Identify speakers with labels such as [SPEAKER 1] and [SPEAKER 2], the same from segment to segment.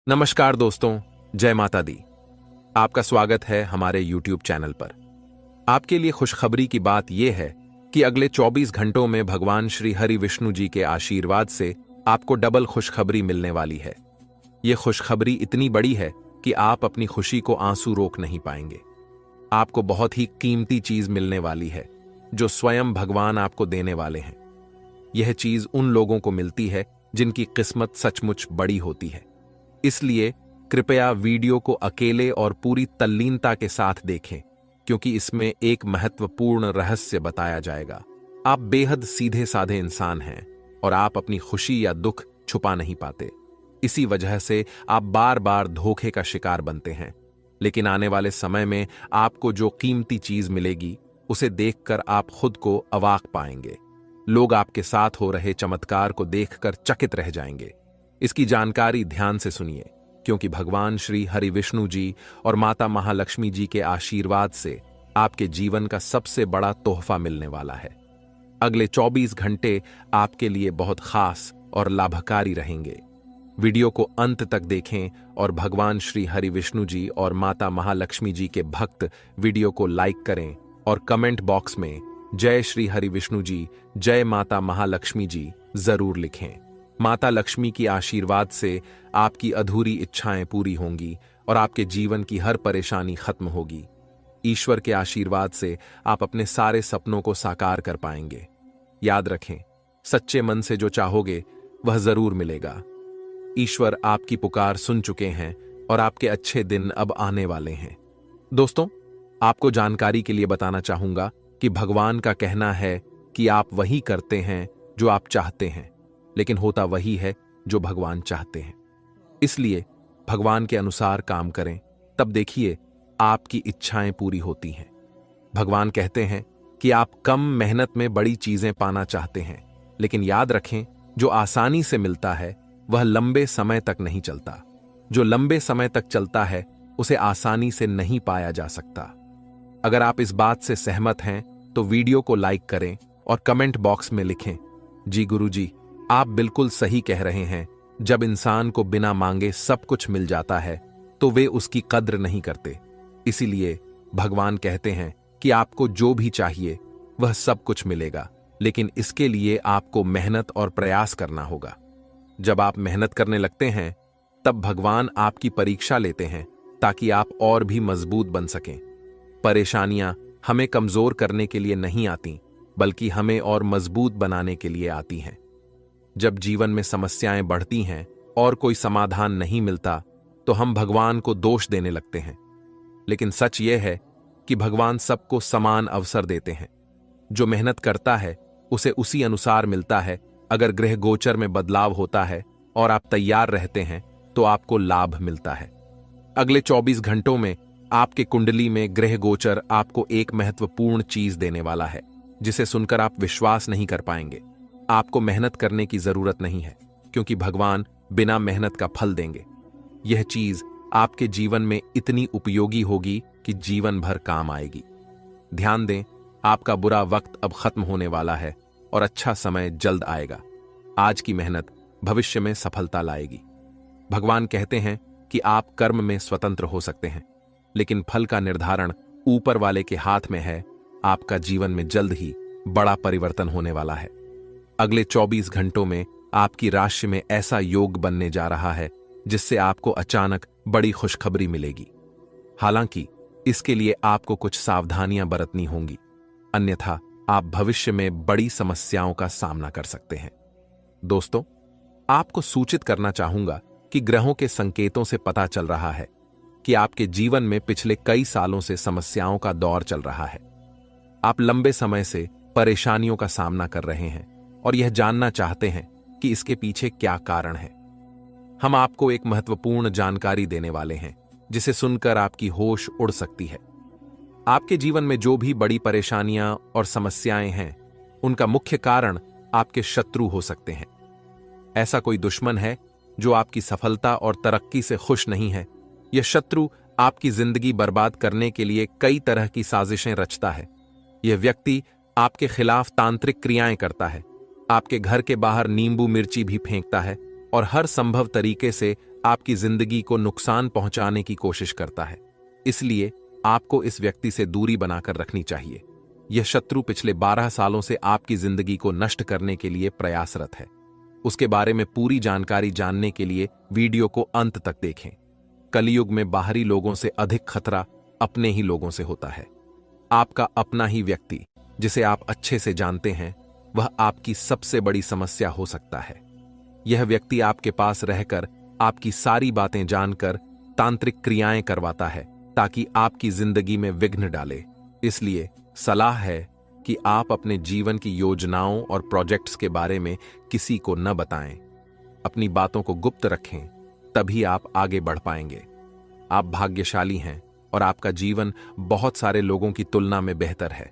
[SPEAKER 1] नमस्कार दोस्तों, जय माता दी। आपका स्वागत है हमारे YouTube चैनल पर। आपके लिए खुशखबरी की बात यह है कि अगले 24 घंटों में भगवान श्री हरि विष्णु जी के आशीर्वाद से आपको डबल खुशखबरी मिलने वाली है। यह खुशखबरी इतनी बड़ी है कि आप अपनी खुशी को आंसू रोक नहीं पाएंगे। आपको बहुत ही कीमती चीज मिलने वाली है जो स्वयं भगवान आपको देने वाले हैं। यह चीज उन लोगों को मिलती है जिनकी किस्मत सचमुच बड़ी होती है। इसलिए कृपया वीडियो को अकेले और पूरी तल्लीनता के साथ देखें, क्योंकि इसमें एक महत्वपूर्ण रहस्य बताया जाएगा। आप बेहद सीधे साधे इंसान हैं और आप अपनी खुशी या दुख छुपा नहीं पाते। इसी वजह से आप बार बार धोखे का शिकार बनते हैं। लेकिन आने वाले समय में आपको जो कीमती चीज मिलेगी उसे देखकर आप खुद को अवाक पाएंगे। लोग आपके साथ हो रहे चमत्कार को देखकर चकित रह जाएंगे। इसकी जानकारी ध्यान से सुनिए, क्योंकि भगवान श्री हरि विष्णु जी और माता महालक्ष्मी जी के आशीर्वाद से आपके जीवन का सबसे बड़ा तोहफा मिलने वाला है। अगले 24 घंटे आपके लिए बहुत खास और लाभकारी रहेंगे। वीडियो को अंत तक देखें और भगवान श्री हरि विष्णु जी और माता महालक्ष्मी जी के भक्त वीडियो को लाइक करें और कमेंट बॉक्स में जय श्री हरि विष्णु जी, जय माता महालक्ष्मी जी जरूर लिखें। माता लक्ष्मी की आशीर्वाद से आपकी अधूरी इच्छाएं पूरी होंगी और आपके जीवन की हर परेशानी खत्म होगी। ईश्वर के आशीर्वाद से आप अपने सारे सपनों को साकार कर पाएंगे। याद रखें, सच्चे मन से जो चाहोगे वह जरूर मिलेगा। ईश्वर आपकी पुकार सुन चुके हैं और आपके अच्छे दिन अब आने वाले हैं। दोस्तों, आपको जानकारी के लिए बताना चाहूंगा कि भगवान का कहना है कि आप वही करते हैं जो आप चाहते हैं, लेकिन होता वही है जो भगवान चाहते हैं। इसलिए भगवान के अनुसार काम करें, तब देखिए आपकी इच्छाएं पूरी होती हैं। भगवान कहते हैं कि आप कम मेहनत में बड़ी चीजें पाना चाहते हैं, लेकिन याद रखें, जो आसानी से मिलता है वह लंबे समय तक नहीं चलता। जो लंबे समय तक चलता है उसे आसानी से नहीं पाया जा सकता। अगर आप इस बात से सहमत हैं तो वीडियो को लाइक करें और कमेंट बॉक्स में लिखें, जी गुरुजी, आप बिल्कुल सही कह रहे हैं। जब इंसान को बिना मांगे सब कुछ मिल जाता है तो वे उसकी कद्र नहीं करते। इसीलिए भगवान कहते हैं कि आपको जो भी चाहिए वह सब कुछ मिलेगा, लेकिन इसके लिए आपको मेहनत और प्रयास करना होगा। जब आप मेहनत करने लगते हैं तब भगवान आपकी परीक्षा लेते हैं ताकि आप और भी मजबूत बन सकें। परेशानियां हमें कमजोर करने के लिए नहीं आती, बल्कि हमें और मजबूत बनाने के लिए आती हैं। जब जीवन में समस्याएं बढ़ती हैं और कोई समाधान नहीं मिलता तो हम भगवान को दोष देने लगते हैं। लेकिन सच यह है कि भगवान सबको समान अवसर देते हैं। जो मेहनत करता है उसे उसी अनुसार मिलता है। अगर ग्रह गोचर में बदलाव होता है और आप तैयार रहते हैं तो आपको लाभ मिलता है। अगले 24 घंटों में आपके कुंडली में ग्रह गोचर आपको एक महत्वपूर्ण चीज देने वाला है, जिसे सुनकर आप विश्वास नहीं कर पाएंगे। आपको मेहनत करने की जरूरत नहीं है, क्योंकि भगवान बिना मेहनत का फल देंगे। यह चीज आपके जीवन में इतनी उपयोगी होगी कि जीवन भर काम आएगी। ध्यान दें, आपका बुरा वक्त अब खत्म होने वाला है और अच्छा समय जल्द आएगा। आज की मेहनत भविष्य में सफलता लाएगी। भगवान कहते हैं कि आप कर्म में स्वतंत्र हो सकते हैं, लेकिन फल का निर्धारण ऊपर वाले के हाथ में है। आपका जीवन में जल्द ही बड़ा परिवर्तन होने वाला है। अगले 24 घंटों में आपकी राशि में ऐसा योग बनने जा रहा है जिससे आपको अचानक बड़ी खुशखबरी मिलेगी। हालांकि इसके लिए आपको कुछ सावधानियां बरतनी होंगी, अन्यथा आप भविष्य में बड़ी समस्याओं का सामना कर सकते हैं। दोस्तों, आपको सूचित करना चाहूंगा कि ग्रहों के संकेतों से पता चल रहा है कि आपके जीवन में पिछले कई सालों से समस्याओं का दौर चल रहा है। आप लंबे समय से परेशानियों का सामना कर रहे हैं और यह जानना चाहते हैं कि इसके पीछे क्या कारण है। हम आपको एक महत्वपूर्ण जानकारी देने वाले हैं जिसे सुनकर आपकी होश उड़ सकती है। आपके जीवन में जो भी बड़ी परेशानियां और समस्याएं हैं, उनका मुख्य कारण आपके शत्रु हो सकते हैं। ऐसा कोई दुश्मन है जो आपकी सफलता और तरक्की से खुश नहीं है। यह शत्रु आपकी जिंदगी बर्बाद करने के लिए कई तरह की साजिशें रचता है। यह व्यक्ति आपके खिलाफ तांत्रिक क्रियाएं करता है, आपके घर के बाहर नींबू मिर्ची भी फेंकता है और हर संभव तरीके से आपकी जिंदगी को नुकसान पहुंचाने की कोशिश करता है। इसलिए आपको इस व्यक्ति से दूरी बनाकर रखनी चाहिए। यह शत्रु पिछले 12 सालों से आपकी जिंदगी को नष्ट करने के लिए प्रयासरत है। उसके बारे में पूरी जानकारी जानने के लिए वीडियो को अंत तक देखें। कलयुग में बाहरी लोगों से अधिक खतरा अपने ही लोगों से होता है। आपका अपना ही व्यक्ति, जिसे आप अच्छे से जानते हैं, वह आपकी सबसे बड़ी समस्या हो सकता है। यह व्यक्ति आपके पास रहकर आपकी सारी बातें जानकर तांत्रिक क्रियाएं करवाता है ताकि आपकी जिंदगी में विघ्न डाले। इसलिए सलाह है कि आप अपने जीवन की योजनाओं और प्रोजेक्ट्स के बारे में किसी को न बताएं। अपनी बातों को गुप्त रखें, तभी आप आगे बढ़ पाएंगे। आप भाग्यशाली हैं और आपका जीवन बहुत सारे लोगों की तुलना में बेहतर है।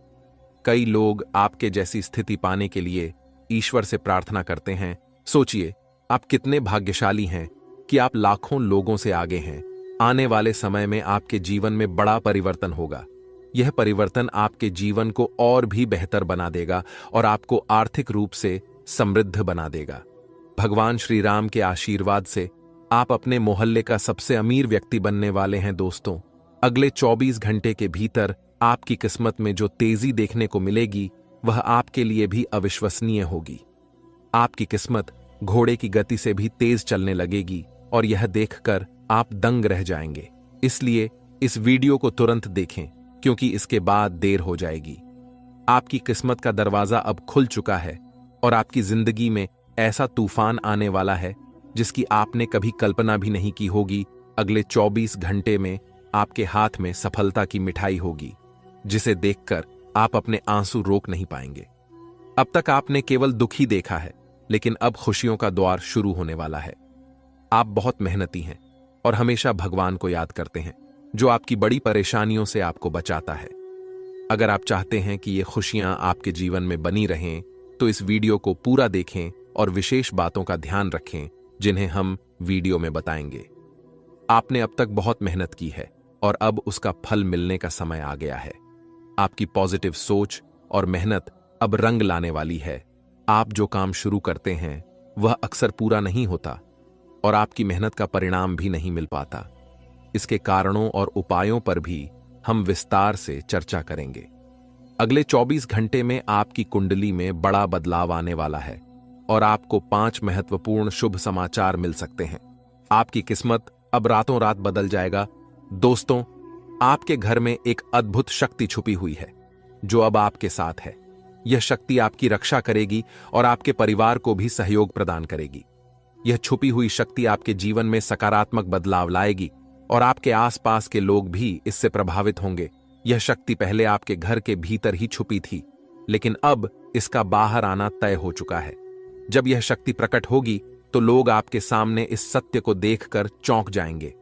[SPEAKER 1] कई लोग आपके जैसी स्थिति पाने के लिए ईश्वर से प्रार्थना करते हैं। सोचिए, आप कितने भाग्यशाली हैं कि आप लाखों लोगों से आगे हैं। आने वाले समय में आपके जीवन में बड़ा परिवर्तन होगा। यह परिवर्तन आपके जीवन को और भी बेहतर बना देगा और आपको आर्थिक रूप से समृद्ध बना देगा। भगवान श्री राम के आशीर्वाद से आप अपने मोहल्ले का सबसे अमीर व्यक्ति बनने वाले हैं। दोस्तों, अगले 24 घंटे के भीतर आपकी किस्मत में जो तेजी देखने को मिलेगी, वह आपके लिए भी अविश्वसनीय होगी। आपकी किस्मत घोड़े की गति से भी तेज चलने लगेगी और यह देखकर आप दंग रह जाएंगे। इसलिए इस वीडियो को तुरंत देखें, क्योंकि इसके बाद देर हो जाएगी। आपकी किस्मत का दरवाजा अब खुल चुका है और आपकी जिंदगी में ऐसा तूफान आने वाला है जिसकी आपने कभी कल्पना भी नहीं की होगी। अगले 24 घंटे में आपके हाथ में सफलता की मिठाई होगी, जिसे देखकर आप अपने आंसू रोक नहीं पाएंगे। अब तक आपने केवल दुख ही देखा है, लेकिन अब खुशियों का द्वार शुरू होने वाला है। आप बहुत मेहनती हैं और हमेशा भगवान को याद करते हैं, जो आपकी बड़ी परेशानियों से आपको बचाता है। अगर आप चाहते हैं कि ये खुशियां आपके जीवन में बनी रहें, तो इस वीडियो को पूरा देखें और विशेष बातों का ध्यान रखें जिन्हें हम वीडियो में बताएंगे। आपने अब तक बहुत मेहनत की है और अब उसका फल मिलने का समय आ गया है। आपकी पॉजिटिव सोच और मेहनत अब रंग लाने वाली है। आप जो काम शुरू करते हैं वह अक्सर पूरा नहीं होता और आपकी मेहनत का परिणाम भी नहीं मिल पाता। इसके कारणों और उपायों पर भी हम विस्तार से चर्चा करेंगे। अगले 24 घंटे में आपकी कुंडली में बड़ा बदलाव आने वाला है और आपको 5 महत्वपूर्ण शुभ समाचार मिल सकते हैं। आपकी किस्मत अब रातों रात बदल जाएगा। दोस्तों, आपके घर में एक अद्भुत शक्ति छुपी हुई है जो अब आपके साथ है। यह शक्ति आपकी रक्षा करेगी और आपके परिवार को भी सहयोग प्रदान करेगी। यह छुपी हुई शक्ति आपके जीवन में सकारात्मक बदलाव लाएगी और आपके आसपास के लोग भी इससे प्रभावित होंगे। यह शक्ति पहले आपके घर के भीतर ही छुपी थी, लेकिन अब इसका बाहर आना तय हो चुका है। जब यह शक्ति प्रकट होगी तो लोग आपके सामने इस सत्य को देखकर चौंक जाएंगे।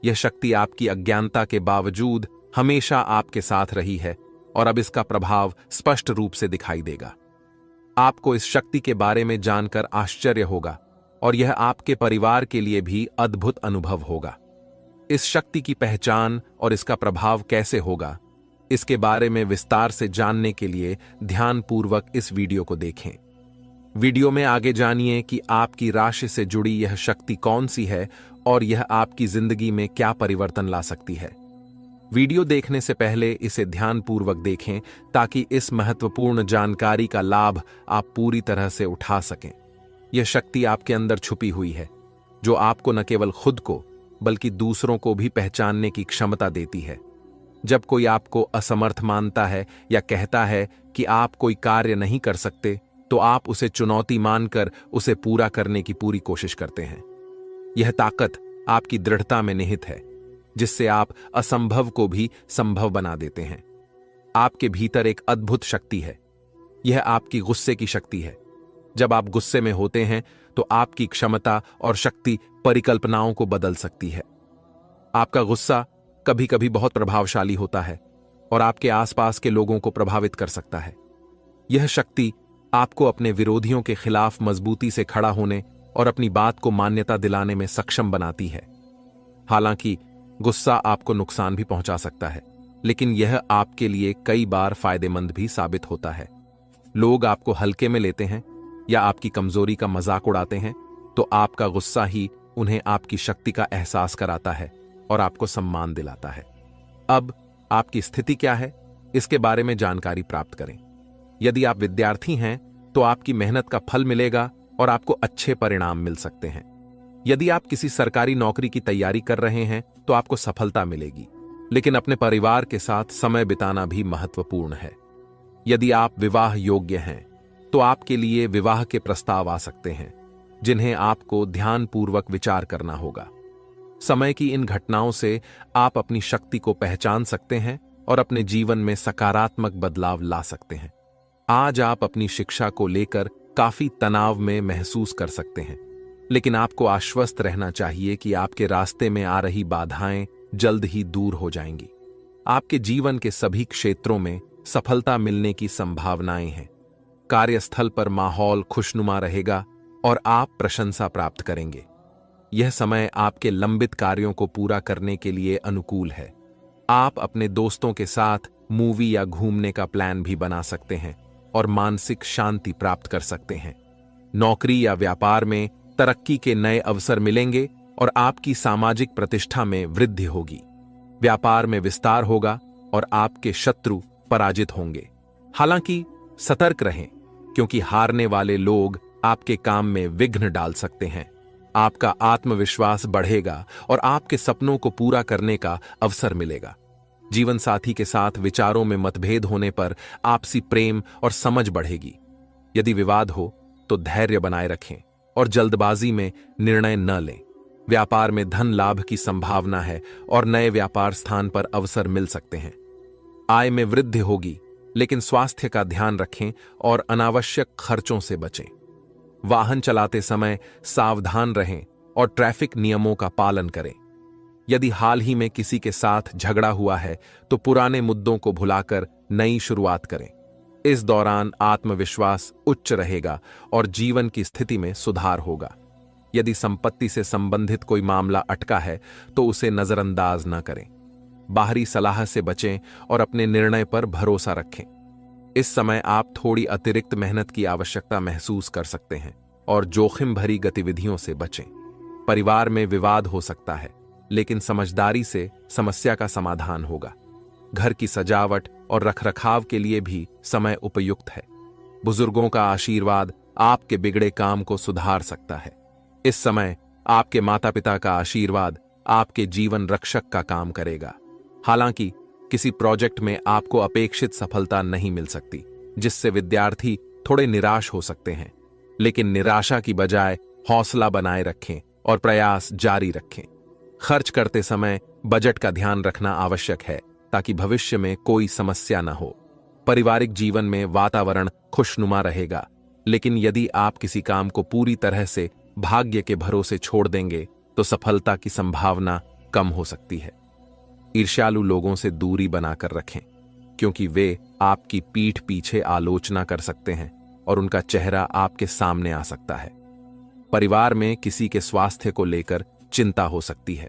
[SPEAKER 1] यह शक्ति आपकी अज्ञानता के बावजूद हमेशा आपके साथ रही है और अब इसका प्रभाव स्पष्ट रूप से दिखाई देगा। आपको इस शक्ति के बारे में जानकर आश्चर्य होगा और यह आपके परिवार के लिए भी अद्भुत अनुभव होगा। इस शक्ति की पहचान और इसका प्रभाव कैसे होगा, इसके बारे में विस्तार से जानने के लिए ध्यानपूर्वक इस वीडियो को देखें। वीडियो में आगे जानिए कि आपकी राशि से जुड़ी यह शक्ति कौन सी है और यह आपकी जिंदगी में क्या परिवर्तन ला सकती है। वीडियो देखने से पहले इसे ध्यानपूर्वक देखें ताकि इस महत्वपूर्ण जानकारी का लाभ आप पूरी तरह से उठा सकें। यह शक्ति आपके अंदर छुपी हुई है, जो आपको न केवल खुद को बल्कि दूसरों को भी पहचानने की क्षमता देती है। जब कोई आपको असमर्थ मानता है या कहता है कि आप कोई कार्य नहीं कर सकते, तो आप उसे चुनौती मानकर उसे पूरा करने की पूरी कोशिश करते हैं। यह ताकत आपकी दृढ़ता में निहित है, जिससे आप असंभव को भी संभव बना देते हैं। आपके भीतर एक अद्भुत शक्ति है। यह आपकी गुस्से की शक्ति है। जब आप गुस्से में होते हैं तो आपकी क्षमता और शक्ति परिकल्पनाओं को बदल सकती है। आपका गुस्सा कभी कभी बहुत प्रभावशाली होता है और आपके आसपास के लोगों को प्रभावित कर सकता है। यह शक्ति आपको अपने विरोधियों के खिलाफ मजबूती से खड़ा होने और अपनी बात को मान्यता दिलाने में सक्षम बनाती है। हालांकि गुस्सा आपको नुकसान भी पहुंचा सकता है, लेकिन यह आपके लिए कई बार फायदेमंद भी साबित होता है। लोग आपको हल्के में लेते हैं या आपकी कमजोरी का मजाक उड़ाते हैं, तो आपका गुस्सा ही उन्हें आपकी शक्ति का एहसास कराता है और आपको सम्मान दिलाता है। अब आपकी स्थिति क्या है, इसके बारे में जानकारी प्राप्त करें। यदि आप विद्यार्थी हैं तो आपकी मेहनत का फल मिलेगा और आपको अच्छे परिणाम मिल सकते हैं। यदि आप किसी सरकारी नौकरी की तैयारी कर रहे हैं तो आपको सफलता मिलेगी, लेकिन अपने परिवार के साथ समय बिताना भी महत्वपूर्ण है। यदि आप विवाह योग्य हैं तो आपके लिए विवाह के प्रस्ताव आ सकते हैं, जिन्हें आपको ध्यानपूर्वक विचार करना होगा। समय की इन घटनाओं से आप अपनी शक्ति को पहचान सकते हैं और अपने जीवन में सकारात्मक बदलाव ला सकते हैं। आज आप अपनी शिक्षा को लेकर काफी तनाव में महसूस कर सकते हैं, लेकिन आपको आश्वस्त रहना चाहिए कि आपके रास्ते में आ रही बाधाएं जल्द ही दूर हो जाएंगी। आपके जीवन के सभी क्षेत्रों में सफलता मिलने की संभावनाएं हैं। कार्यस्थल पर माहौल खुशनुमा रहेगा और आप प्रशंसा प्राप्त करेंगे। यह समय आपके लंबित कार्यों को पूरा करने के लिए अनुकूल है। आप अपने दोस्तों के साथ मूवी या घूमने का प्लान भी बना सकते हैं और मानसिक शांति प्राप्त कर सकते हैं। नौकरी या व्यापार में तरक्की के नए अवसर मिलेंगे और आपकी सामाजिक प्रतिष्ठा में वृद्धि होगी। व्यापार में विस्तार होगा और आपके शत्रु पराजित होंगे। हालांकि सतर्क रहें, क्योंकि हारने वाले लोग आपके काम में विघ्न डाल सकते हैं। आपका आत्मविश्वास बढ़ेगा और आपके सपनों को पूरा करने का अवसर मिलेगा। जीवन साथी के साथ विचारों में मतभेद होने पर आपसी प्रेम और समझ बढ़ेगी। यदि विवाद हो तो धैर्य बनाए रखें और जल्दबाजी में निर्णय न लें। व्यापार में धन लाभ की संभावना है और नए व्यापार स्थान पर अवसर मिल सकते हैं। आय में वृद्धि होगी, लेकिन स्वास्थ्य का ध्यान रखें और अनावश्यक खर्चों से बचें। वाहन चलाते समय सावधान रहें और ट्रैफिक नियमों का पालन करें। यदि हाल ही में किसी के साथ झगड़ा हुआ है तो पुराने मुद्दों को भुलाकर नई शुरुआत करें। इस दौरान आत्मविश्वास उच्च रहेगा और जीवन की स्थिति में सुधार होगा। यदि संपत्ति से संबंधित कोई मामला अटका है तो उसे नजरअंदाज न करें। बाहरी सलाह से बचें और अपने निर्णय पर भरोसा रखें। इस समय आप थोड़ी अतिरिक्त मेहनत की आवश्यकता महसूस कर सकते हैं और जोखिम भरी गतिविधियों से बचें। परिवार में विवाद हो सकता है, लेकिन समझदारी से समस्या का समाधान होगा। घर की सजावट और रखरखाव के लिए भी समय उपयुक्त है। बुजुर्गों का आशीर्वाद आपके बिगड़े काम को सुधार सकता है। इस समय आपके माता पिता का आशीर्वाद आपके जीवन रक्षक का काम करेगा। हालांकि किसी प्रोजेक्ट में आपको अपेक्षित सफलता नहीं मिल सकती, जिससे विद्यार्थी थोड़े निराश हो सकते हैं। लेकिन निराशा की बजाय हौसला बनाए रखें और प्रयास जारी रखें। खर्च करते समय बजट का ध्यान रखना आवश्यक है ताकि भविष्य में कोई समस्या न हो। पारिवारिक जीवन में वातावरण खुशनुमा रहेगा, लेकिन यदि आप किसी काम को पूरी तरह से भाग्य के भरोसे छोड़ देंगे तो सफलता की संभावना कम हो सकती है। ईर्ष्यालु लोगों से दूरी बनाकर रखें, क्योंकि वे आपकी पीठ पीछे आलोचना कर सकते हैं और उनका चेहरा आपके सामने आ सकता है। परिवार में किसी के स्वास्थ्य को लेकर चिंता हो सकती है।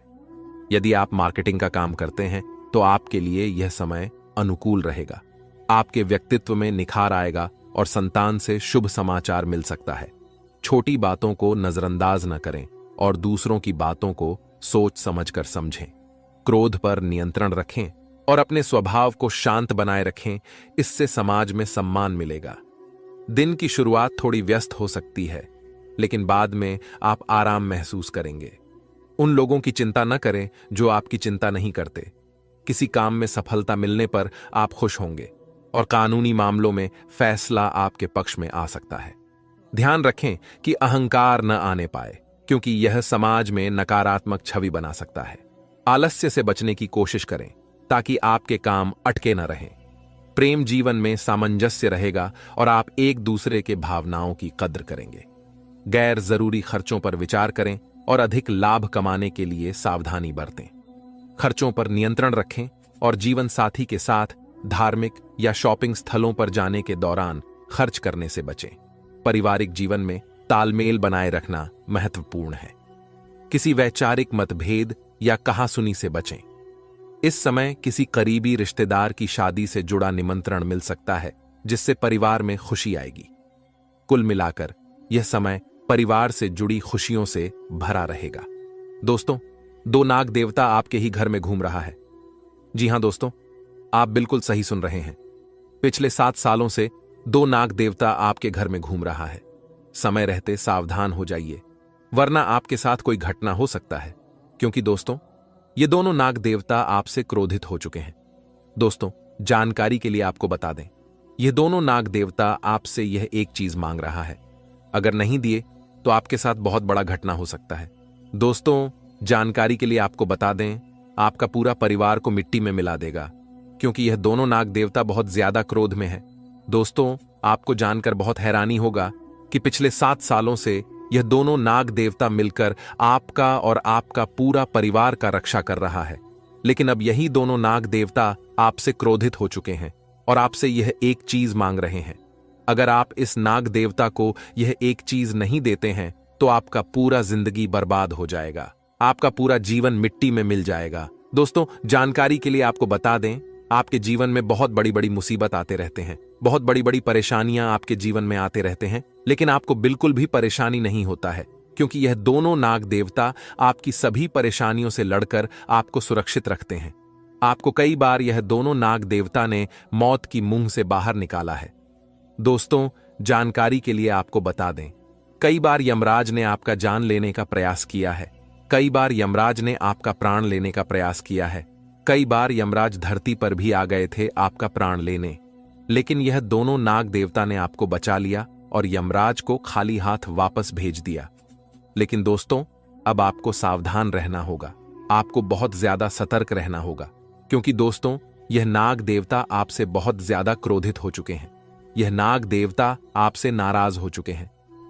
[SPEAKER 1] यदि आप मार्केटिंग का काम करते हैं तो आपके लिए यह समय अनुकूल रहेगा। आपके व्यक्तित्व में निखार आएगा और संतान से शुभ समाचार मिल सकता है। छोटी बातों को नजरअंदाज न करें और दूसरों की बातों को सोच समझकर समझें। क्रोध पर नियंत्रण रखें और अपने स्वभाव को शांत बनाए रखें। इससे समाज में सम्मान मिलेगा। दिन की शुरुआत थोड़ी व्यस्त हो सकती है, लेकिन बाद में आप आराम महसूस करेंगे। उन लोगों की चिंता न करें जो आपकी चिंता नहीं करते। किसी काम में सफलता मिलने पर आप खुश होंगे और कानूनी मामलों में फैसला आपके पक्ष में आ सकता है। ध्यान रखें कि अहंकार न आने पाए, क्योंकि यह समाज में नकारात्मक छवि बना सकता है। आलस्य से बचने की कोशिश करें ताकि आपके काम अटके न रहें। प्रेम जीवन में सामंजस्य रहेगा और आप एक दूसरे के भावनाओं की कद्र करेंगे। गैर जरूरी खर्चों पर विचार करें और अधिक लाभ कमाने के लिए सावधानी बरतें। खर्चों पर नियंत्रण रखें और जीवन साथी के साथ धार्मिक या शॉपिंग स्थलों पर जाने के दौरान खर्च करने से बचें। पारिवारिक जीवन में तालमेल बनाए रखना महत्वपूर्ण है। किसी वैचारिक मतभेद या कहासुनी से बचें। इस समय किसी करीबी रिश्तेदार की शादी से जुड़ा निमंत्रण मिल सकता है, जिससे परिवार में खुशी आएगी। कुल मिलाकर यह समय परिवार से जुड़ी खुशियों से भरा रहेगा। दोस्तों, दो नाग देवता आपके ही घर में घूम रहा है। जी हां दोस्तों, आप बिल्कुल सही सुन रहे हैं। पिछले 7 सालों से दो नाग देवता आपके घर में घूम रहा है। समय रहते सावधान हो जाइए, वरना आपके साथ कोई घटना हो सकता है, क्योंकि दोस्तों ये दोनों नाग देवता आपसे क्रोधित हो चुके हैं। दोस्तों, जानकारी के लिए आपको बता दें, ये दोनों नाग देवता आपसे यह एक चीज मांग रहा है। अगर नहीं दिए तो आपके साथ बहुत बड़ा घटना हो सकता है। दोस्तों, जानकारी के लिए आपको बता दें, आपका पूरा परिवार को मिट्टी में मिला देगा, क्योंकि यह दोनों नाग देवता बहुत ज्यादा क्रोध में है। दोस्तों, आपको जानकर बहुत हैरानी होगा कि पिछले 7 सालों से यह दोनों नाग देवता मिलकर आपका और आपका पूरा परिवार का रक्षा कर रहा है। लेकिन अब यही दोनों नाग देवता आपसे क्रोधित हो चुके हैं और आपसे यह एक चीज मांग रहे हैं। अगर आप इस नाग देवता को यह एक चीज नहीं देते हैं तो आपका पूरा जिंदगी बर्बाद हो जाएगा, आपका पूरा जीवन मिट्टी में मिल जाएगा। दोस्तों, जानकारी के लिए आपको बता दें, आपके जीवन में बहुत बड़ी बड़ी मुसीबत आते रहते हैं, बहुत बड़ी बड़ी परेशानियां आपके जीवन में आते रहते हैं, लेकिन आपको बिल्कुल भी परेशानी नहीं होता है, क्योंकि यह दोनों नाग देवता आपकी सभी परेशानियों से लड़कर आपको सुरक्षित रखते हैं। आपको कई बार यह दोनों नाग देवता ने मौत की मुंह से बाहर निकाला है। दोस्तों, जानकारी के लिए आपको बता दें, कई बार यमराज ने आपका जान लेने का प्रयास किया है, कई बार यमराज ने आपका प्राण लेने का प्रयास किया है, कई बार यमराज धरती पर भी आ गए थे आपका प्राण लेने, लेकिन यह दोनों नाग देवता ने आपको बचा लिया और यमराज को खाली हाथ वापस भेज दिया। लेकिन दोस्तों, अब आपको सावधान रहना होगा, आपको बहुत ज्यादा सतर्क रहना होगा, क्योंकि दोस्तों यह नाग देवता आपसे बहुत ज्यादा क्रोधित हो चुके हैं, यह नाग देवता आपसे नाराज हो चुके हैं।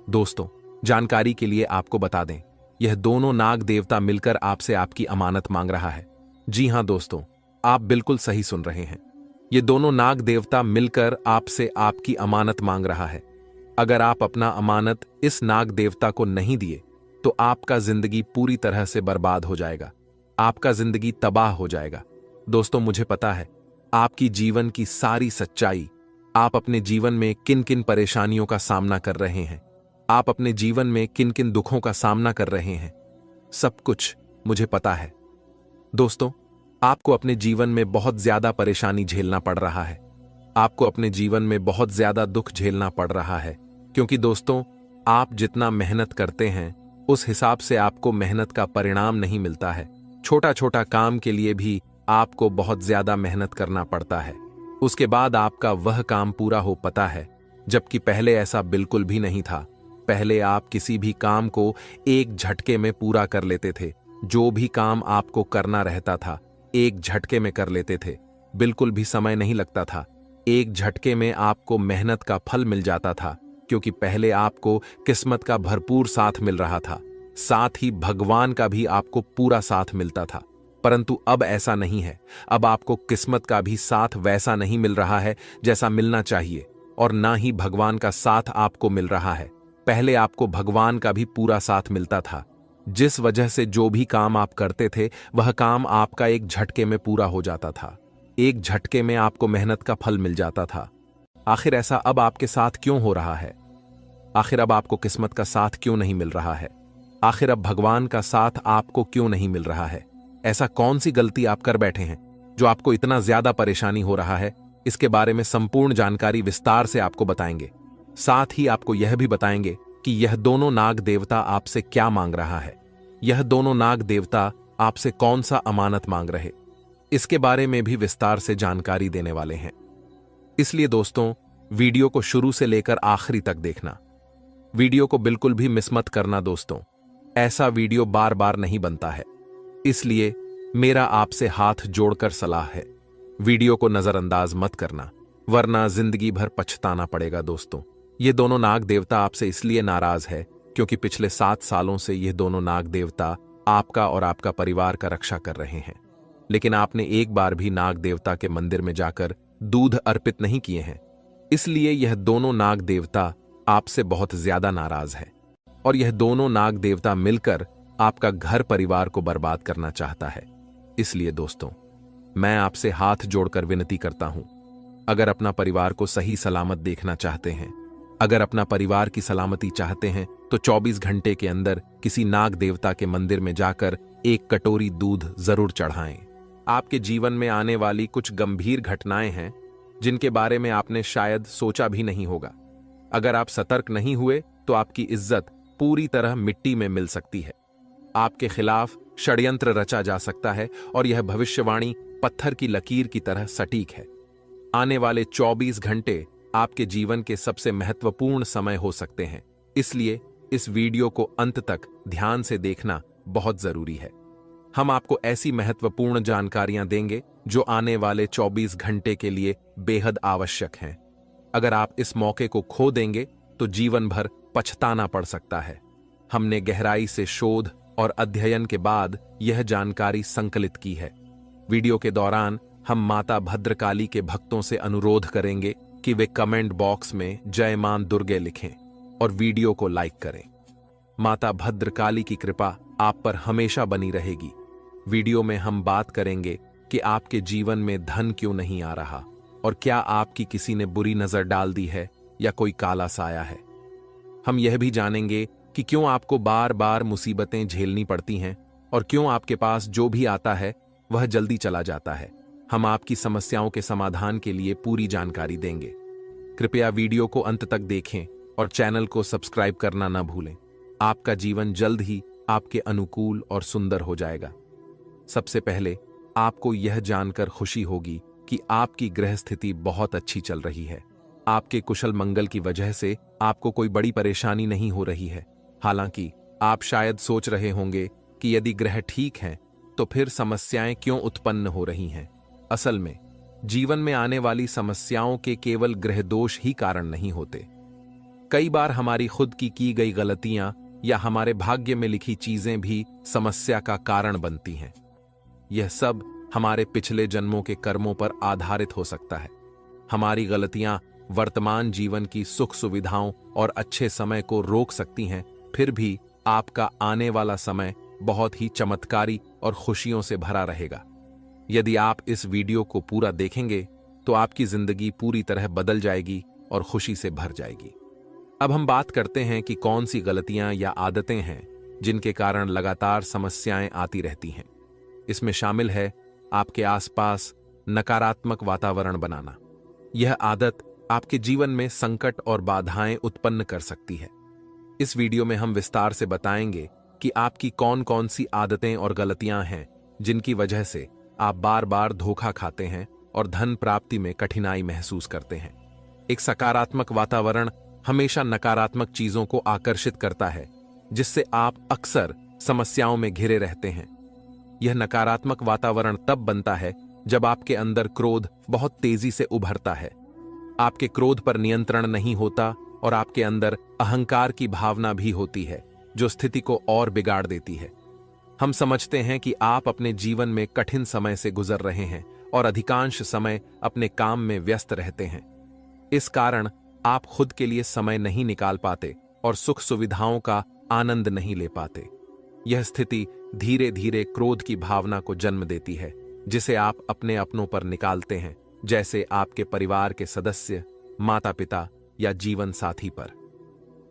[SPEAKER 1] दोस्तों, जानकारी के लिए आपको बता दें, यह दोनों नाग देवता मिलकर आपसे आपकी अमानत मांग रहा है। जी हां दोस्तों, आप बिल्कुल सही सुन रहे हैं। ये दोनों नाग देवता मिलकर आपसे आपकी अमानत मांग रहा है। अगर आप अपना अमानत इस नाग देवता को नहीं दिए तो आपका जिंदगी पूरी तरह से बर्बाद हो जाएगा, आपका जिंदगी तबाह हो जाएगा। दोस्तों, मुझे पता है आपकी जीवन की सारी सच्चाई, आप अपने जीवन में किन किन परेशानियों का सामना कर रहे हैं, आप अपने जीवन में किन किन दुखों का सामना कर रहे हैं, सब कुछ मुझे पता है। दोस्तों, आपको अपने जीवन में बहुत ज्यादा परेशानी झेलना पड़ रहा है, आपको अपने जीवन में बहुत ज्यादा दुख झेलना पड़ रहा है, क्योंकि दोस्तों आप जितना मेहनत करते हैं उस हिसाब से आपको मेहनत का परिणाम नहीं मिलता है। छोटा छोटा काम के लिए भी आपको बहुत ज्यादा मेहनत करना पड़ता है, उसके बाद आपका वह काम पूरा हो पाता है, जबकि पहले ऐसा बिल्कुल भी नहीं था। पहले आप किसी भी काम को एक झटके में पूरा कर लेते थे, जो भी काम आपको करना रहता था एक झटके में कर लेते थे, बिल्कुल भी समय नहीं लगता था, एक झटके में आपको मेहनत का फल मिल जाता था, क्योंकि पहले आपको किस्मत का भरपूर साथ मिल रहा था, साथ ही भगवान का भी आपको पूरा साथ मिलता था। परंतु अब ऐसा नहीं है, अब आपको किस्मत का भी साथ वैसा नहीं मिल रहा है जैसा मिलना चाहिए, और ना ही भगवान का साथ आपको मिल रहा है। पहले आपको भगवान का भी पूरा साथ मिलता था, जिस वजह से जो भी काम आप करते थे वह काम आपका एक झटके में पूरा हो जाता था, एक झटके में आपको मेहनत का फल मिल जाता था। आखिर ऐसा अब आपके साथ क्यों हो रहा है? आखिर अब आपको किस्मत का साथ क्यों नहीं मिल रहा है? आखिर अब भगवान का साथ आपको क्यों नहीं मिल रहा है? ऐसा कौन सी गलती आप कर बैठे हैं जो आपको इतना ज्यादा परेशानी हो रहा है? इसके बारे में संपूर्ण जानकारी विस्तार से आपको बताएंगे। साथ ही आपको यह भी बताएंगे कि यह दोनों नाग देवता आपसे क्या मांग रहा है, यह दोनों नाग देवता आपसे कौन सा अमानत मांग रहे, इसके बारे में भी विस्तार से जानकारी देने वाले हैं। इसलिए दोस्तों, वीडियो को शुरू से लेकर आखिरी तक देखना, वीडियो को बिल्कुल भी मिस मत करना। दोस्तों, ऐसा वीडियो बार बार नहीं बनता है, इसलिए मेरा आपसे हाथ जोड़कर सलाह है, वीडियो को नजरअंदाज मत करना, वरना जिंदगी भर पछताना पड़ेगा। दोस्तों, ये दोनों नाग देवता आपसे इसलिए नाराज है क्योंकि पिछले 7 सालों से ये दोनों नाग देवता आपका और आपका परिवार का रक्षा कर रहे हैं, लेकिन आपने एक बार भी नाग देवता के मंदिर में जाकर दूध अर्पित नहीं किए हैं, इसलिए यह दोनों नाग देवता आपसे बहुत ज्यादा नाराज है, और यह दोनों नाग देवता मिलकर आपका घर परिवार को बर्बाद करना चाहता है। इसलिए दोस्तों, मैं आपसे हाथ जोड़कर विनती करता हूं, अगर अपना परिवार को सही सलामत देखना चाहते हैं, अगर अपना परिवार की सलामती चाहते हैं तो 24 घंटे के अंदर किसी नाग देवता के मंदिर में जाकर 1 कटोरी दूध जरूर चढ़ाएं। आपके जीवन में आने वाली कुछ गंभीर घटनाएं हैं जिनके बारे में आपने शायद सोचा भी नहीं होगा। अगर आप सतर्क नहीं हुए तो आपकी इज्जत पूरी तरह मिट्टी में मिल सकती है। आपके खिलाफ षड्यंत्र रचा जा सकता है और यह भविष्यवाणी पत्थर की लकीर की तरह सटीक है। आने वाले 24 घंटे आपके जीवन के सबसे महत्वपूर्ण समय हो सकते हैं, इसलिए इस वीडियो को अंत तक ध्यान से देखना बहुत जरूरी है। हम आपको ऐसी महत्वपूर्ण जानकारियां देंगे जो आने वाले 24 घंटे के लिए बेहद आवश्यक हैं। अगर आप इस मौके को खो देंगे तो जीवन भर पछताना पड़ सकता है। हमने गहराई से शोध और अध्ययन के बाद यह जानकारी संकलित की है। वीडियो के दौरान हम माता भद्रकाली के भक्तों से अनुरोध करेंगे कि वे कमेंट बॉक्स में जय मां दुर्गे लिखें और वीडियो को लाइक करें। माता भद्रकाली की कृपा आप पर हमेशा बनी रहेगी। वीडियो में हम बात करेंगे कि आपके जीवन में धन क्यों नहीं आ रहा और क्या आपकी किसी ने बुरी नजर डाल दी है या कोई काला साया है। हम यह भी जानेंगे कि क्यों आपको बार बार मुसीबतें झेलनी पड़ती हैं और क्यों आपके पास जो भी आता है वह जल्दी चला जाता है। हम आपकी समस्याओं के समाधान के लिए पूरी जानकारी देंगे। कृपया वीडियो को अंत तक देखें और चैनल को सब्सक्राइब करना न भूलें। आपका जीवन जल्द ही आपके अनुकूल और सुंदर हो जाएगा। सबसे पहले आपको यह जानकर खुशी होगी कि आपकी ग्रह स्थिति बहुत अच्छी चल रही है। आपके कुशल मंगल की वजह से आपको कोई बड़ी परेशानी नहीं हो रही है। हालांकि आप शायद सोच रहे होंगे कि यदि ग्रह ठीक हैं तो फिर समस्याएं क्यों उत्पन्न हो रही हैं। असल में जीवन में आने वाली समस्याओं के केवल ग्रह दोष ही कारण नहीं होते। कई बार हमारी खुद की गई गलतियां या हमारे भाग्य में लिखी चीजें भी समस्या का कारण बनती हैं। यह सब हमारे पिछले जन्मों के कर्मों पर आधारित हो सकता है। हमारी गलतियां वर्तमान जीवन की सुख सुविधाओं और अच्छे समय को रोक सकती हैं, फिर भी आपका आने वाला समय बहुत ही चमत्कारी और खुशियों से भरा रहेगा। यदि आप इस वीडियो को पूरा देखेंगे तो आपकी जिंदगी पूरी तरह बदल जाएगी और खुशी से भर जाएगी। अब हम बात करते हैं कि कौन सी गलतियां या आदतें हैं जिनके कारण लगातार समस्याएं आती रहती हैं। इसमें शामिल है आपके आसपास नकारात्मक वातावरण बनाना। यह आदत आपके जीवन में संकट और बाधाएं उत्पन्न कर सकती है। इस वीडियो में हम विस्तार से बताएंगे कि आपकी कौन कौन सी आदतें और गलतियां हैं जिनकी वजह से आप बार बार धोखा खाते हैं और धन प्राप्ति में कठिनाई महसूस करते हैं। एक सकारात्मक वातावरण हमेशा नकारात्मक चीजों को आकर्षित करता है, जिससे आप अक्सर समस्याओं में घिरे रहते हैं। यह नकारात्मक वातावरण तब बनता है जब आपके अंदर क्रोध बहुत तेजी से उभरता है। आपके क्रोध पर नियंत्रण नहीं होता और आपके अंदर अहंकार की भावना भी होती है, जो स्थिति को और बिगाड़ देती है। हम समझते हैं कि आप अपने जीवन में कठिन समय से गुजर रहे हैं और अधिकांश समय अपने काम में व्यस्त रहते हैं। इस कारण आप खुद के लिए समय नहीं निकाल पाते और सुख सुविधाओं का आनंद नहीं ले पाते। यह स्थिति धीरे धीरे क्रोध की भावना को जन्म देती है, जिसे आप अपने अपनों पर निकालते हैं, जैसे आपके परिवार के सदस्य, माता पिता या जीवन साथी पर।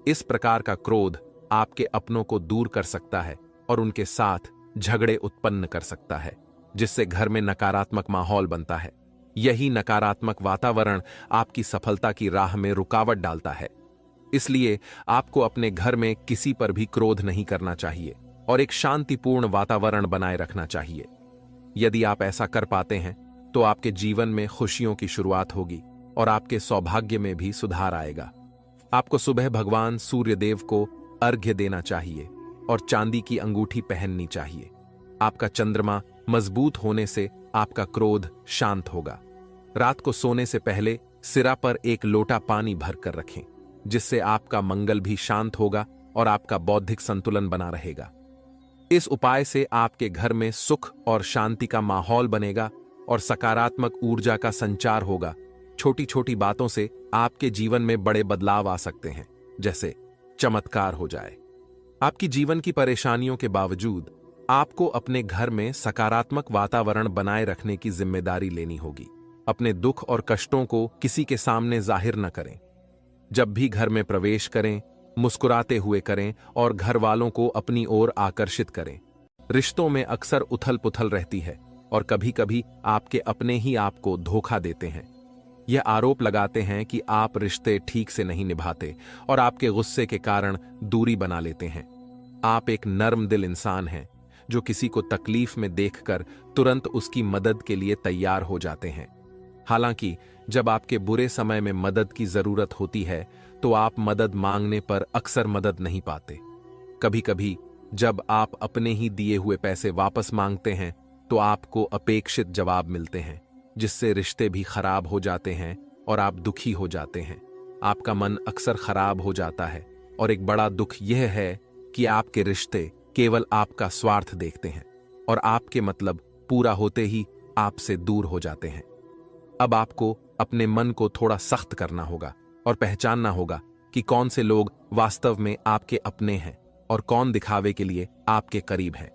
[SPEAKER 1] इस प्रकार का क्रोध आपके अपनों को दूर कर सकता है और उनके साथ झगड़े उत्पन्न कर सकता है, जिससे घर में नकारात्मक माहौल बनता है। यही नकारात्मक वातावरण आपकी सफलता की राह में रुकावट डालता है। इसलिए आपको अपने घर में किसी पर भी क्रोध नहीं करना चाहिए और एक शांतिपूर्ण वातावरण बनाए रखना चाहिए। यदि आप ऐसा कर पाते हैं तो आपके जीवन में खुशियों की शुरुआत होगी और आपके सौभाग्य में भी सुधार आएगा। आपको सुबह भगवान सूर्यदेव को अर्घ्य देना चाहिए और चांदी की अंगूठी पहननी चाहिए। आपका चंद्रमा मजबूत होने से आपका क्रोध शांत होगा। रात को सोने से पहले सिरा पर एक लोटा पानी भर कर रखें, जिससे आपका मंगल भी शांत होगा और आपका बौद्धिक संतुलन बना रहेगा। इस उपाय से आपके घर में सुख और शांति का माहौल बनेगा और सकारात्मक ऊर्जा का संचार होगा। छोटी छोटी बातों से आपके जीवन में बड़े बदलाव आ सकते हैं, जैसे चमत्कार हो जाए। आपकी जीवन की परेशानियों के बावजूद आपको अपने घर में सकारात्मक वातावरण बनाए रखने की जिम्मेदारी लेनी होगी। अपने दुख और कष्टों को किसी के सामने जाहिर न करें। जब भी घर में प्रवेश करें, मुस्कुराते हुए करें और घर वालों को अपनी ओर आकर्षित करें। रिश्तों में अक्सर उथल पुथल रहती है और कभी कभी आपके अपने ही आपको धोखा देते हैं। यह आरोप लगाते हैं कि आप रिश्ते ठीक से नहीं निभाते और आपके गुस्से के कारण दूरी बना लेते हैं। आप एक नर्म दिल इंसान हैं जो किसी को तकलीफ में देखकर तुरंत उसकी मदद के लिए तैयार हो जाते हैं। हालांकि जब आपके बुरे समय में मदद की जरूरत होती है तो आप मदद मांगने पर अक्सर मदद नहीं पाते। कभी कभी जब आप अपने ही दिए हुए पैसे वापस मांगते हैं तो आपको अपेक्षित जवाब मिलते हैं, जिससे रिश्ते भी खराब हो जाते हैं और आप दुखी हो जाते हैं। आपका मन अक्सर खराब हो जाता है और एक बड़ा दुख यह है कि आपके रिश्ते केवल आपका स्वार्थ देखते हैं और आपके मतलब पूरा होते ही आपसे दूर हो जाते हैं। अब आपको अपने मन को थोड़ा सख्त करना होगा और पहचानना होगा कि कौन से लोग वास्तव में आपके अपने हैं और कौन दिखावे के लिए आपके करीब है।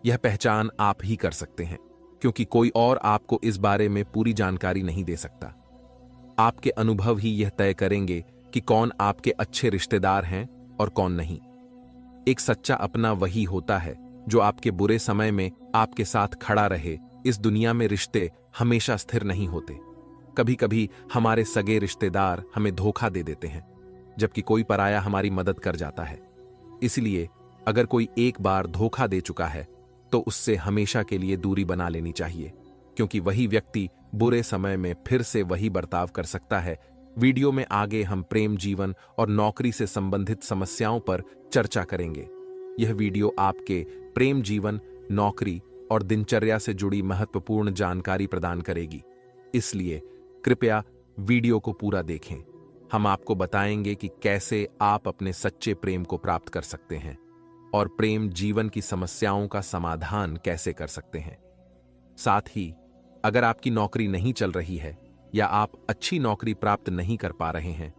[SPEAKER 1] यह पहचान आप ही कर सकते हैं, क्योंकि कोई और आपको इस बारे में पूरी जानकारी नहीं दे सकता। आपके अनुभव ही यह तय करेंगे कि कौन आपके अच्छे रिश्तेदार हैं और कौन नहीं। एक सच्चा अपना वही होता है जो आपके बुरे समय में आपके साथ खड़ा रहे। इस दुनिया में रिश्ते हमेशा स्थिर नहीं होते। कभी कभी हमारे सगे रिश्तेदार हमें धोखा दे देते हैं, जबकि कोई पराया हमारी मदद कर जाता है। इसलिए अगर कोई एक बार धोखा दे चुका है तो उससे हमेशा के लिए दूरी बना लेनी चाहिए, क्योंकि वही व्यक्ति बुरे समय में फिर से वही बर्ताव कर सकता है। वीडियो में आगे हम प्रेम जीवन और नौकरी से संबंधित समस्याओं पर चर्चा करेंगे। यह वीडियो आपके प्रेम जीवन, नौकरी और दिनचर्या से जुड़ी महत्वपूर्ण जानकारी प्रदान करेगी, इसलिए कृपया वीडियो को पूरा देखें। हम आपको बताएंगे कि कैसे आप अपने सच्चे प्रेम को प्राप्त कर सकते हैं और प्रेम जीवन की समस्याओं का समाधान कैसे कर सकते हैं। साथ ही अगर आपकी नौकरी नहीं चल रही है या आप अच्छी नौकरी प्राप्त नहीं कर पा रहे हैं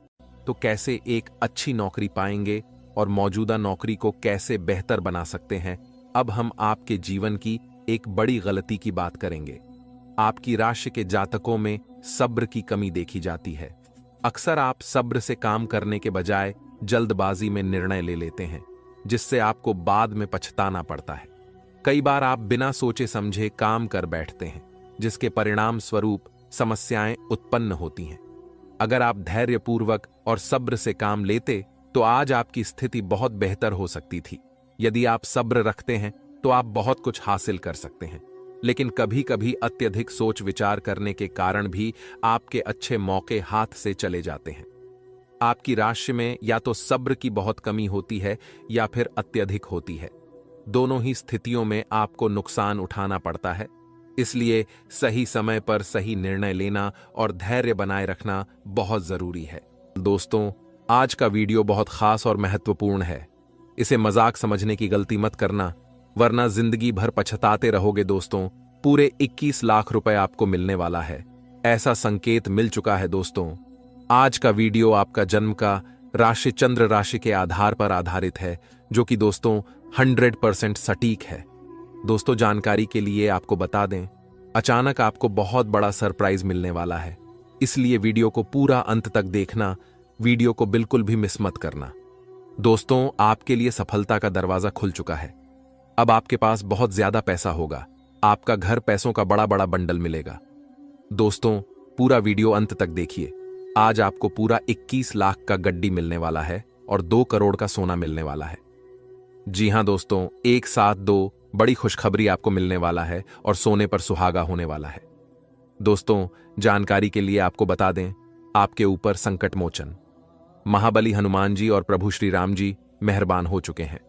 [SPEAKER 1] तो कैसे एक अच्छी नौकरी पाएंगे और मौजूदा नौकरी को कैसे बेहतर बना सकते हैं। अब हम आपके जीवन की एक बड़ी गलती की बात करेंगे। आपकी राशि के जातकों में सब्र की कमी देखी जाती है। अक्सर आप सब्र से काम करने के बजाय जल्दबाजी में निर्णय ले लेते हैं, जिससे आपको बाद में पछताना पड़ता है। कई बार आप बिना सोचे समझे काम कर बैठते हैं, जिसके परिणाम स्वरूप समस्याएं उत्पन्न होती हैं। अगर आप धैर्यपूर्वक और सब्र से काम लेते तो आज आपकी स्थिति बहुत बेहतर हो सकती थी। यदि आप सब्र रखते हैं तो आप बहुत कुछ हासिल कर सकते हैं, लेकिन कभी कभी अत्यधिक सोच विचार करने के कारण भी आपके अच्छे मौके हाथ से चले जाते हैं। आपकी राशि में या तो सब्र की बहुत कमी होती है या फिर अत्यधिक होती है। दोनों ही स्थितियों में आपको नुकसान उठाना पड़ता है। इसलिए सही समय पर सही निर्णय लेना और धैर्य बनाए रखना बहुत जरूरी है। दोस्तों, आज का वीडियो बहुत खास और महत्वपूर्ण है। इसे मजाक समझने की गलती मत करना, वरना जिंदगी भर पछताते रहोगे। दोस्तों, पूरे 21 लाख रुपए आपको मिलने वाला है, ऐसा संकेत मिल चुका है। दोस्तों, आज का वीडियो आपका जन्म का राशि चंद्र राशि के आधार पर आधारित है, जो कि दोस्तों 100% सटीक है। दोस्तों, जानकारी के लिए आपको बता दें, अचानक आपको बहुत बड़ा सरप्राइज मिलने वाला है, इसलिए वीडियो को पूरा अंत तक देखना। वीडियो को बिल्कुल भी मिस मत करना। दोस्तों, आपके लिए सफलता का दरवाजा खुल चुका है। अब आपके पास बहुत ज्यादा पैसा होगा। आपका घर पैसों का बड़ा बड़ा बंडल मिलेगा। दोस्तों, पूरा वीडियो अंत तक देखिए। आज आपको पूरा 21 लाख का गड्डी मिलने वाला है और 2 करोड़ का सोना मिलने वाला है। जी हां दोस्तों, एक साथ 2 बड़ी खुशखबरी आपको मिलने वाला है और सोने पर सुहागा होने वाला है। दोस्तों, जानकारी के लिए आपको बता दें, आपके ऊपर संकट मोचन महाबली हनुमान जी और प्रभु श्री राम जी मेहरबान हो चुके हैं।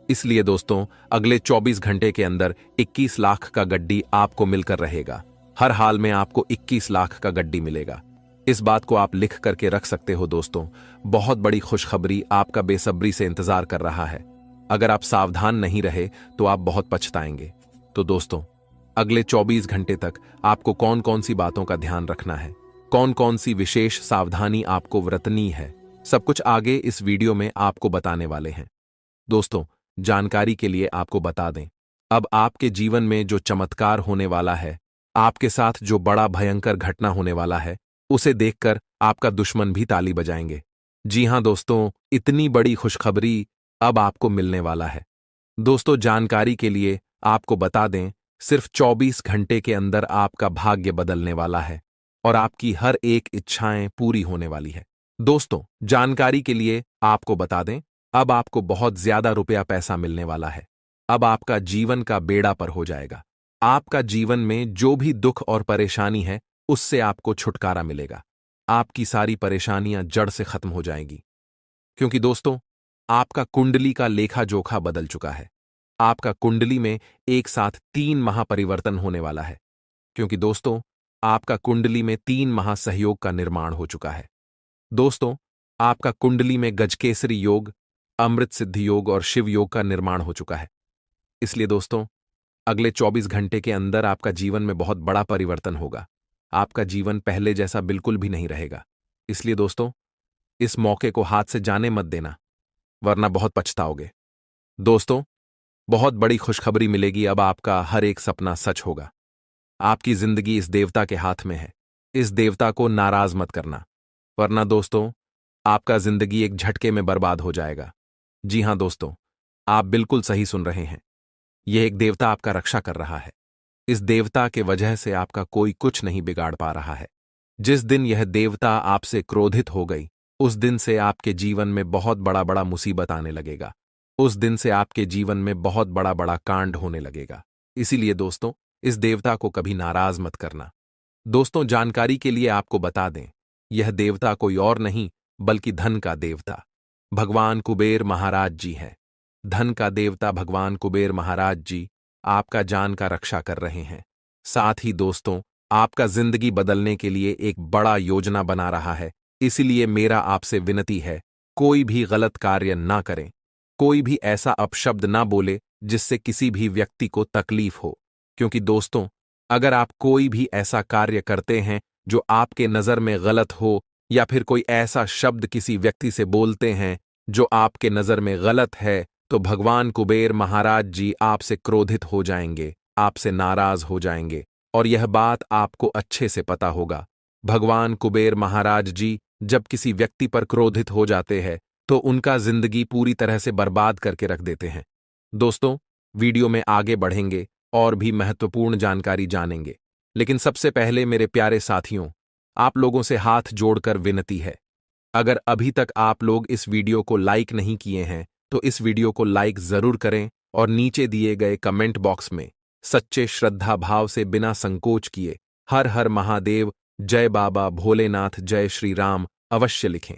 [SPEAKER 1] इसलिए दोस्तों, अगले 24 घंटे के अंदर 21 लाख का गड्डी आपको मिलकर रहेगा। हर हाल में आपको 21 लाख का गड्डी मिलेगा। इस बात को आप लिख करके रख सकते हो। दोस्तों, बहुत बड़ी खुशखबरी आपका बेसब्री से इंतजार कर रहा है। अगर आप सावधान नहीं रहे तो आप बहुत पछताएंगे। तो दोस्तों, अगले 24 घंटे तक आपको कौन कौन सी बातों का ध्यान रखना है, कौन कौन सी विशेष सावधानी आपको बरतनी है, सब कुछ आगे इस वीडियो में आपको बताने वाले हैं। दोस्तों, जानकारी के लिए आपको बता दें, अब आपके जीवन में जो चमत्कार होने वाला है, आपके साथ जो बड़ा भयंकर घटना होने वाला है, उसे देखकर आपका दुश्मन भी ताली बजाएंगे। जी हां दोस्तों, इतनी बड़ी खुशखबरी अब आपको मिलने वाला है। दोस्तों, जानकारी के लिए आपको बता दें, सिर्फ 24 घंटे के अंदर आपका भाग्य बदलने वाला है और आपकी हर एक इच्छाएं पूरी होने वाली है। दोस्तों, जानकारी के लिए आपको बता दें, अब आपको बहुत ज्यादा रुपया पैसा मिलने वाला है। अब आपका जीवन का बेड़ा पर हो जाएगा। आपका जीवन में जो भी दुख और परेशानी है, उससे आपको छुटकारा मिलेगा। आपकी सारी परेशानियां जड़ से खत्म हो जाएंगी। क्योंकि दोस्तों, आपका कुंडली का लेखा जोखा बदल चुका है। आपका कुंडली में एक साथ 3 महापरिवर्तन होने वाला है। क्योंकि दोस्तों, आपका कुंडली में 3 महासहयोग का निर्माण हो चुका है। दोस्तों, आपका कुंडली में गजकेसरी योग, अमृत सिद्धि योग और शिव योग का निर्माण हो चुका है। इसलिए दोस्तों, अगले 24 घंटे के अंदर आपका जीवन में बहुत बड़ा परिवर्तन होगा। आपका जीवन पहले जैसा बिल्कुल भी नहीं रहेगा। इसलिए दोस्तों, इस मौके को हाथ से जाने मत देना, वरना बहुत पछताओगे। दोस्तों, बहुत बड़ी खुशखबरी मिलेगी। अब आपका हर एक सपना सच होगा। आपकी जिंदगी इस देवता के हाथ में है। इस देवता को नाराज मत करना, वरना दोस्तों, आपका जिंदगी एक झटके में बर्बाद हो जाएगा। जी हां दोस्तों, आप बिल्कुल सही सुन रहे हैं। यह एक देवता आपका रक्षा कर रहा है। इस देवता के वजह से आपका कोई कुछ नहीं बिगाड़ पा रहा है। जिस दिन यह देवता आपसे क्रोधित हो गई, उस दिन से आपके जीवन में बहुत बड़ा बड़ा मुसीबत आने लगेगा। उस दिन से आपके जीवन में बहुत बड़ा बड़ा कांड होने लगेगा। इसीलिए दोस्तों, इस देवता को कभी नाराज मत करना। दोस्तों, जानकारी के लिए आपको बता दें, यह देवता कोई और नहीं बल्कि धन का देवता भगवान कुबेर महाराज जी है। धन का देवता भगवान कुबेर महाराज जी आपका जान का रक्षा कर रहे हैं। साथ ही दोस्तों, आपका जिंदगी बदलने के लिए एक बड़ा योजना बना रहा है। इसलिए मेरा आपसे विनती है, कोई भी गलत कार्य ना करें। कोई भी ऐसा अपशब्द ना बोले जिससे किसी भी व्यक्ति को तकलीफ हो। क्योंकि दोस्तों, अगर आप कोई भी ऐसा कार्य करते हैं जो आपके नज़र में गलत हो, या फिर कोई ऐसा शब्द किसी व्यक्ति से बोलते हैं जो आपके नज़र में गलत है, तो भगवान कुबेर महाराज जी आपसे क्रोधित हो जाएंगे, आपसे नाराज हो जाएंगे। और यह बात आपको अच्छे से पता होगा। भगवान कुबेर महाराज जी जब किसी व्यक्ति पर क्रोधित हो जाते हैं, तो उनका जिंदगी पूरी तरह से बर्बाद करके रख देते हैं। दोस्तों, वीडियो में आगे बढ़ेंगे और भी महत्वपूर्ण जानकारी जानेंगे। लेकिन सबसे पहले मेरे प्यारे साथियों, आप लोगों से हाथ जोड़कर विनती है, अगर अभी तक आप लोग इस वीडियो को लाइक नहीं किए हैं, तो इस वीडियो को लाइक जरूर करें और नीचे दिए गए कमेंट बॉक्स में सच्चे श्रद्धा भाव से बिना संकोच किए हर हर महादेव, जय बाबा भोलेनाथ, जय श्री राम अवश्य लिखें।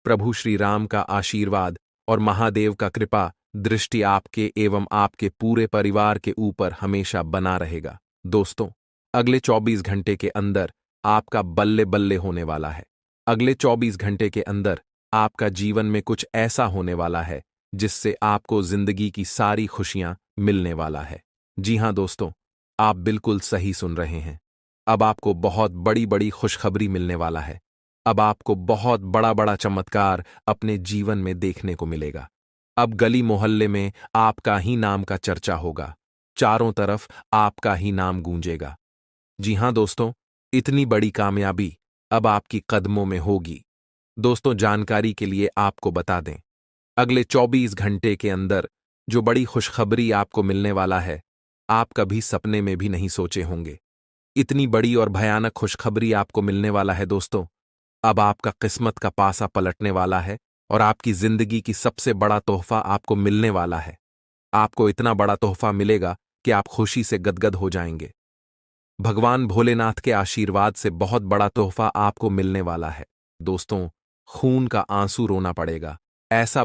[SPEAKER 1] प्रभु श्री राम का आशीर्वाद और महादेव का कृपा दृष्टि आपके एवं आपके पूरे परिवार के ऊपर हमेशा बना रहेगा। दोस्तों, अगले 24 घंटे के अंदर आपका बल्ले बल्ले होने वाला है। अगले 24 घंटे के अंदर आपका जीवन में कुछ ऐसा होने वाला है जिससे आपको जिंदगी की सारी खुशियां मिलने वाला है। जी हां दोस्तों, आप बिल्कुल सही सुन रहे हैं। अब आपको बहुत बड़ी बड़ी खुशखबरी मिलने वाला है। अब आपको बहुत बड़ा बड़ा चमत्कार अपने जीवन में देखने को मिलेगा। अब गली मोहल्ले में आपका ही नाम का चर्चा होगा। चारों तरफ आपका ही नाम गूंजेगा। जी हां दोस्तों, इतनी बड़ी कामयाबी अब आपकी कदमों में होगी। दोस्तों, जानकारी के लिए आपको बता दें, अगले 24 घंटे के अंदर जो बड़ी खुशखबरी आपको मिलने वाला है, आप कभी सपने में भी नहीं सोचे होंगे। इतनी बड़ी और भयानक खुशखबरी आपको मिलने वाला है दोस्तों। अब आपका किस्मत का पासा पलटने वाला है और आपकी जिंदगी की सबसे बड़ा तोहफा आपको मिलने वाला है। आपको इतना बड़ा तोहफा मिलेगा कि आप खुशी से गदगद हो जाएंगे। भगवान भोलेनाथ के आशीर्वाद से बहुत बड़ा तोहफा आपको मिलने वाला है। दोस्तों, खून का आंसू रोना पड़ेगा। ऐसा